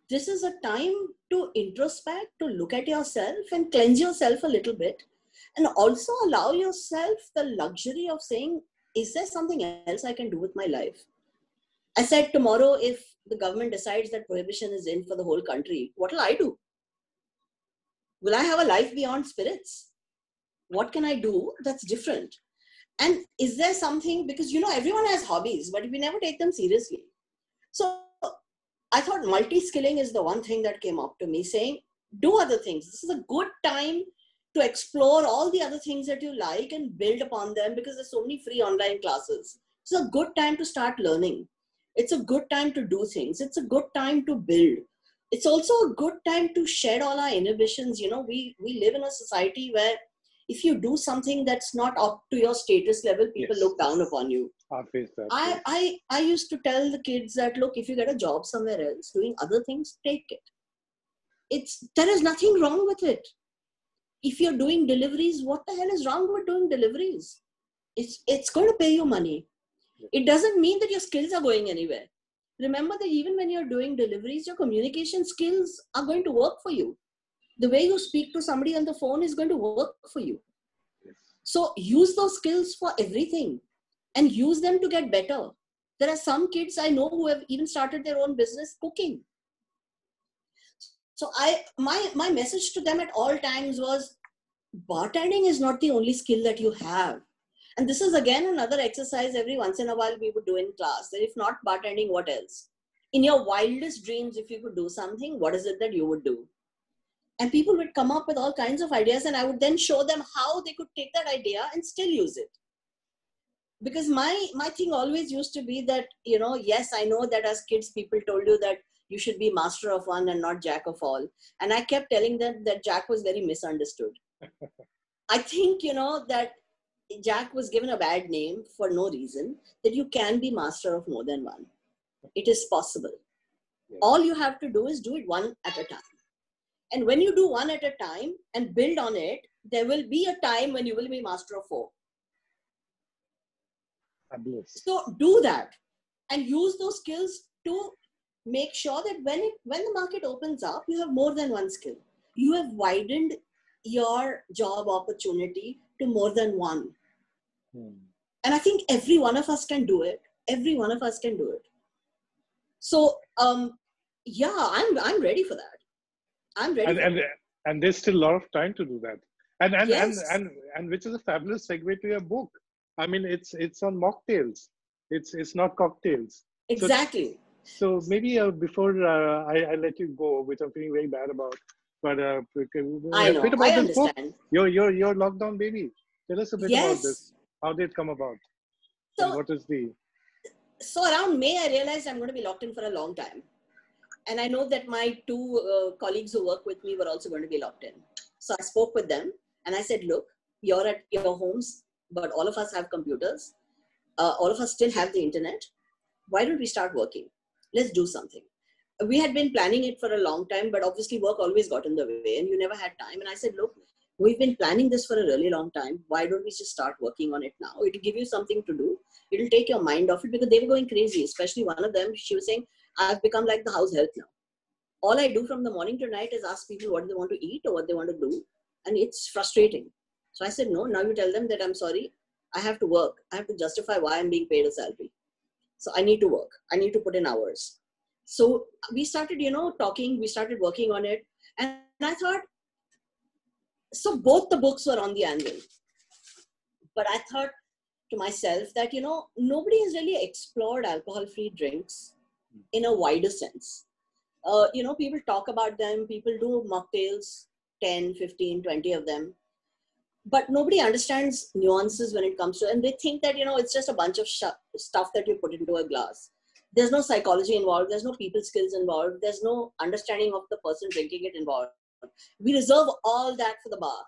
this is a time to introspect, to look at yourself and cleanse yourself a little bit, and also allow yourself the luxury of saying, is there something else I can do with my life? I said, tomorrow, if the government decides that prohibition is in for the whole country, what will I do? Will I have a life beyond spirits? What can I do that's different? And is there something, because everyone has hobbies, but we never take them seriously. So I thought multi-skilling is the one thing that came up to me, saying, do other things. This is a good time to explore all the other things that you like and build upon them, because there's so many free online classes. It's a good time to start learning. It's a good time to do things. It's a good time to build. It's also a good time to shed all our inhibitions. We live in a society where if you do something that's not up to your status level, people look down upon you. I used to tell the kids that, look, if you get a job somewhere else doing other things, take it. There is nothing wrong with it. If you're doing deliveries, what the hell is wrong with doing deliveries? It's going to pay you money. It doesn't mean that your skills are going anywhere. Remember that even when you're doing deliveries, your communication skills are going to work for you. The way you speak to somebody on the phone is going to work for you. So use those skills for everything and use them to get better. There are some kids I know who have even started their own business cooking. So my message to them at all times was, bartending is not the only skill that you have. And this is again another exercise every once in a while we would do in class. That if not bartending, what else? In your wildest dreams, if you could do something, what is it that you would do? And people would come up with all kinds of ideas, and I would then show them how they could take that idea and still use it. Because my thing always used to be that, yes, I know that as kids, people told you that you should be master of one and not jack of all. And I kept telling them that Jack was very misunderstood. I think, that Jack was given a bad name for no reason, that you can be master of more than one. It is possible. Yes. All you have to do is do it one at a time. And when you do one at a time and build on it, there will be a time when you will be master of four. So do that and use those skills to make sure that when the market opens up, you have more than one skill. You have widened your job opportunity to more than one. And I think every one of us can do it. Every one of us can do it. So, yeah, I'm ready for that. I'm ready. And there's still a lot of time to do that. And which is a fabulous segue to your book. I mean, it's on mocktails. It's not cocktails. Exactly. So maybe before I let you go, which I'm feeling very bad about, but I know. bit about I this understand. Book. Your lockdown baby. Tell us a bit about this. How did it come about? So what is the? So around May, I realized I'm going to be locked in for a long time. And I know that my two colleagues who work with me were also going to be locked in. So I spoke with them and I said, look, you're at your homes, but all of us have computers. All of us still have the internet. Why don't we start working? Let's do something. We had been planning it for a long time, but obviously work always got in the way and you never had time. And I said, look, we've been planning this for a really long time. Why don't we just start working on it now? It'll give you something to do. It'll take your mind off it, because they were going crazy, especially one of them. She was saying, I've become like the house help now. All I do from the morning to night is ask people what they want to eat or what they want to do. And it's frustrating. So I said, no, now you tell them that I'm sorry. I have to work. I have to justify why I'm being paid a salary. So I need to work. I need to put in hours. So we started, talking. We started working on it. And I thought, so both the books were on the anvil. But I thought to myself that, nobody has really explored alcohol-free drinks in a wider sense. People talk about them. People do mocktails, 10, 15, 20 of them. But nobody understands nuances when it comes to, and they think that, it's just a bunch of stuff that you put into a glass. There's no psychology involved. There's no people skills involved. There's no understanding of the person drinking it involved. We reserve all that for the bar.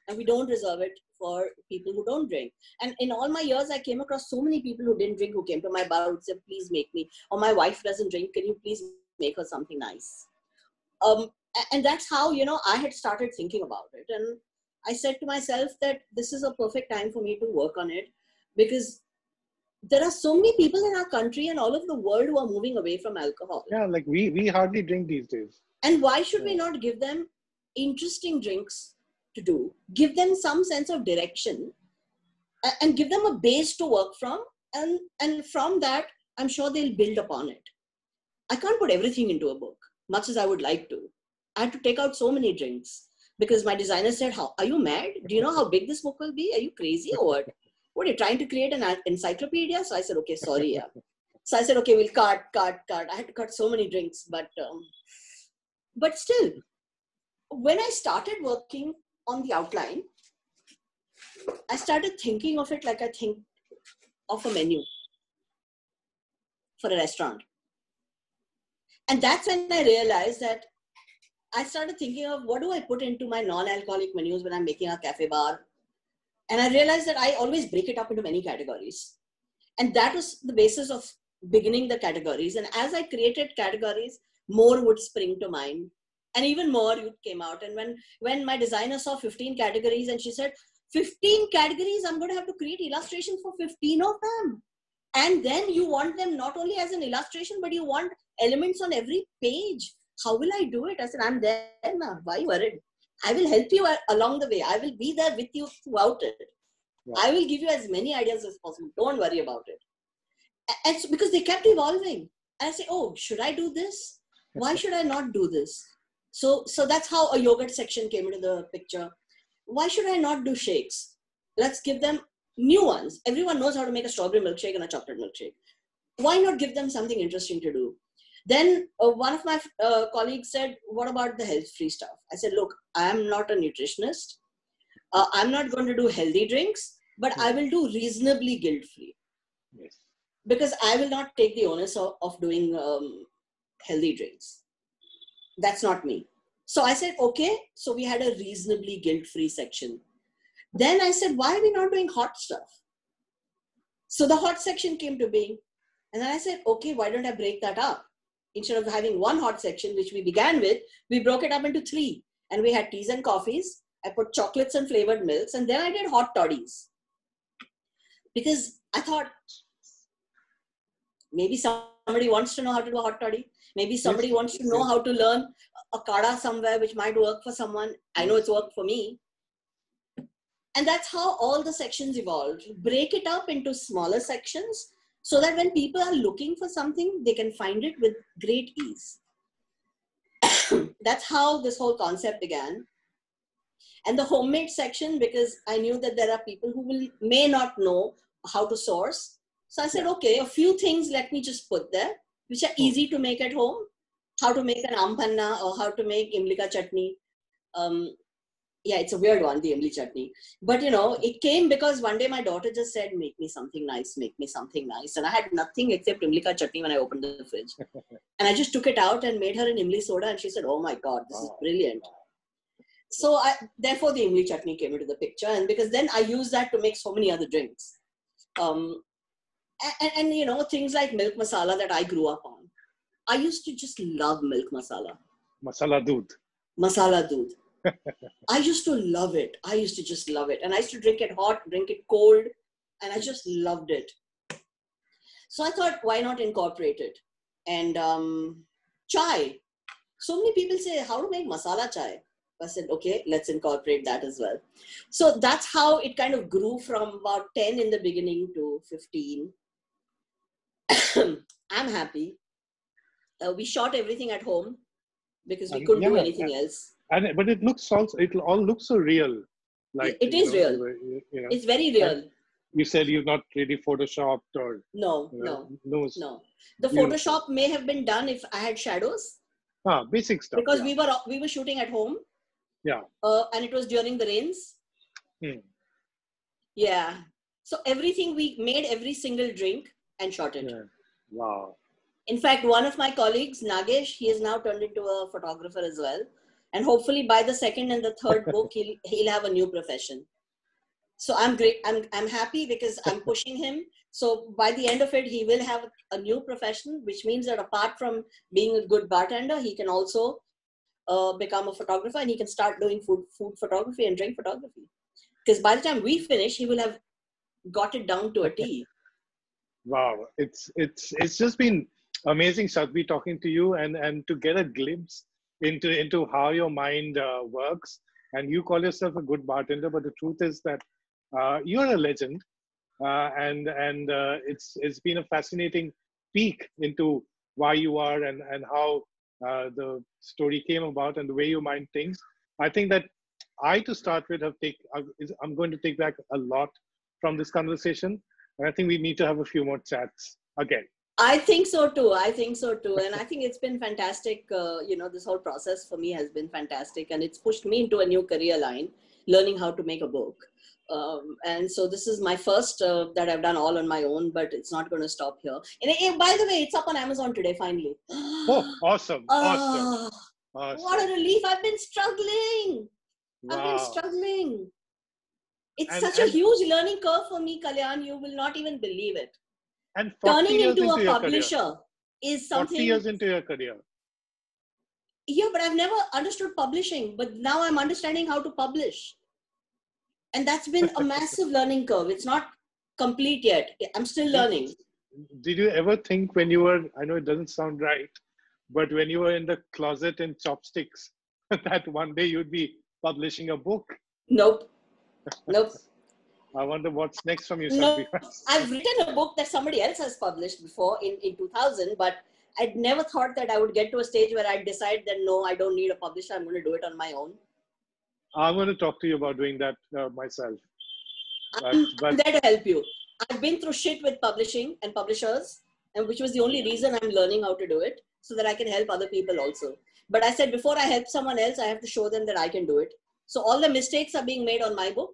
And we don't reserve it for people who don't drink. And in all my years, I came across so many people who didn't drink, who came to my bar and said, please make me, or my wife doesn't drink, can you please make her something nice? And that's how, I had started thinking about it. And I said to myself that this is a perfect time for me to work on it, because there are so many people in our country and all over the world who are moving away from alcohol. Yeah, like we hardly drink these days. And why should we not give them interesting drinks to do, give them some sense of direction, and give them a base to work from, and from that, I'm sure they'll build upon it. I can't put everything into a book, much as I would like to. I had to take out so many drinks, because my designer said, are you mad? Do you know how big this book will be? Are you crazy or what? What, are you trying to create an encyclopedia? So I said, okay, sorry. Yeah. So I said, okay, we'll cut. I had to cut so many drinks, but still, when I started working on the outline, I started thinking of it like I think of a menu for a restaurant. And that's when I realized that I started thinking of, what do I put into my non-alcoholic menus when I'm making a cafe bar? And I realized that I always break it up into many categories. And that was the basis of beginning the categories. And as I created categories, more would spring to mind. And even more came out. And when my designer saw 15 categories and she said, 15 categories, I'm going to have to create illustrations for 15 of them. And then you want them not only as an illustration, but you want elements on every page. How will I do it? I said, I'm there now. Why are you worried? I will help you along the way. I will be there with you throughout it. Yeah. I will give you as many ideas as possible. Don't worry about it. And so, because they kept evolving. And I say, oh, should I do this? Why should I not do this? So that's how a yogurt section came into the picture. Why should I not do shakes? Let's give them new ones. Everyone knows how to make a strawberry milkshake and a chocolate milkshake. Why not give them something interesting to do? Then one of my colleagues said, what about the health-free stuff? I said, look, I'm not a nutritionist. I'm not going to do healthy drinks, but I will do reasonably guilt-free. Yes. Because I will not take the onus of doing healthy drinks. That's not me. So I said, okay. So we had a reasonably guilt-free section. Then I said, why are we not doing hot stuff? So the hot section came to being. And then I said, okay, why don't I break that up? Instead of having one hot section, which we began with, we broke it up into 3. And we had teas and coffees. I put chocolates and flavored milks. And then I did hot toddies. Because I thought, maybe somebody wants to know how to do a hot toddy. Maybe somebody wants to know how to learn a kada somewhere, which might work for someone. I know it's worked for me. And that's how all the sections evolved. Break it up into smaller sections so that when people are looking for something, they can find it with great ease. That's how this whole concept began. And the homemade section, because I knew that there are people who may not know how to source. So I said, okay, a few things let me just put there, which are easy to make at home. How to make an ampanna or how to make imlika chutney. Yeah, it's a weird one, the imli chutney. But it came because one day my daughter just said, make me something nice, make me something nice. And I had nothing except imli ka chutney when I opened the fridge. And I just took it out and made her an imli soda. And she said, oh my God, this is brilliant. So therefore the imli chutney came into the picture. And because then I used that to make so many other drinks. And things like milk masala that I grew up on. I used to just love milk masala. Masala doodh. Masala doodh. I used to love it. I used to just love it. And I used to drink it hot, drink it cold, and I just loved it. So I thought, why not incorporate it? And chai. So many people say, how to make masala chai? I said, okay, let's incorporate that as well. So that's how it kind of grew from about 10 in the beginning to 15. I'm happy. We shot everything at home because we couldn't do anything else. But it all looks so real. Like it is real. It's very real. And you said you've not really photoshopped or no. The Photoshop may have been done if I had shadows. Basic stuff. Because we were shooting at home. Yeah. And it was during the rains. Yeah. So everything, we made every single drink and shot it. Yeah. Wow. In fact, one of my colleagues, Nagesh, he has now turned into a photographer as well. And hopefully by the second and the third book, he'll have a new profession. So I'm great. I'm happy because I'm pushing him. So by the end of it, he will have a new profession, which means that apart from being a good bartender, he can also become a photographer, and he can start doing food photography and drink photography. Because by the time we finish, he will have got it down to a T. Wow. It's just been amazing, Shatbhi, talking to you and to get a glimpse into how your mind works. And you call yourself a good bartender, but the truth is that you're a legend, and it's been a fascinating peek into why you are and how the story came about and the way you mind things. I think that to start with, I'm going to take back a lot from this conversation, and I think we need to have a few more chats again. I think so too. And I think it's been fantastic. This whole process for me has been fantastic, and it's pushed me into a new career line, learning how to make a book. And so this is my first that I've done all on my own, but it's not going to stop here. And by the way, it's up on Amazon today, finally. Oh, awesome. Awesome. What a relief. I've been struggling. Wow. It's such a huge learning curve for me, Kalyan. You will not even believe it. And turning into a publisher is something. 40 years into your career. Yeah, but I've never understood publishing. But now I'm understanding how to publish. And that's been a massive learning curve. It's not complete yet. I'm still learning. Did you ever think when you were, I know it doesn't sound right, but when you were in the closet in chopsticks, that one day you'd be publishing a book? Nope. I wonder what's next from you, Shatbhi. No, I've written a book that somebody else has published before in 2000, but I'd never thought that I would get to a stage where I'd decide that no, I don't need a publisher. I'm going to do it on my own. I'm going to talk to you about doing that myself. I'm there to help you. I've been through shit with publishing and publishers, and which was the only reason I'm learning how to do it, so that I can help other people also. But I said, before I help someone else, I have to show them that I can do it. So all the mistakes are being made on my book.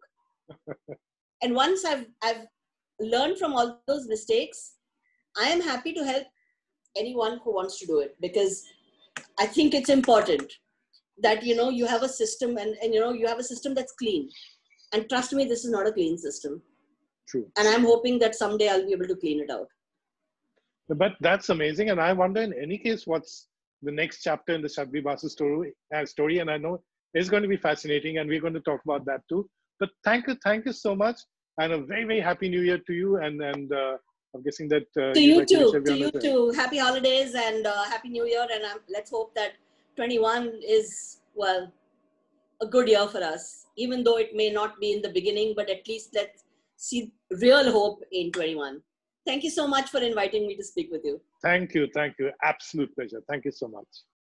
And once I've learned from all those mistakes, I am happy to help anyone who wants to do it, because I think it's important that, you have a system and you have a system that's clean. And trust me, this is not a clean system. True. And I'm hoping that someday I'll be able to clean it out. But that's amazing. And I wonder, in any case, what's the next chapter in the Shatbhi Basu story. And I know it's going to be fascinating, and we're going to talk about that too. But thank you so much. And a very, very happy New Year to you. And I'm guessing that... to you too. Happy holidays and Happy New Year. And let's hope that 21 is, well, a good year for us. Even though it may not be in the beginning, but at least let's see real hope in 21. Thank you so much for inviting me to speak with you. Thank you. Absolute pleasure. Thank you so much.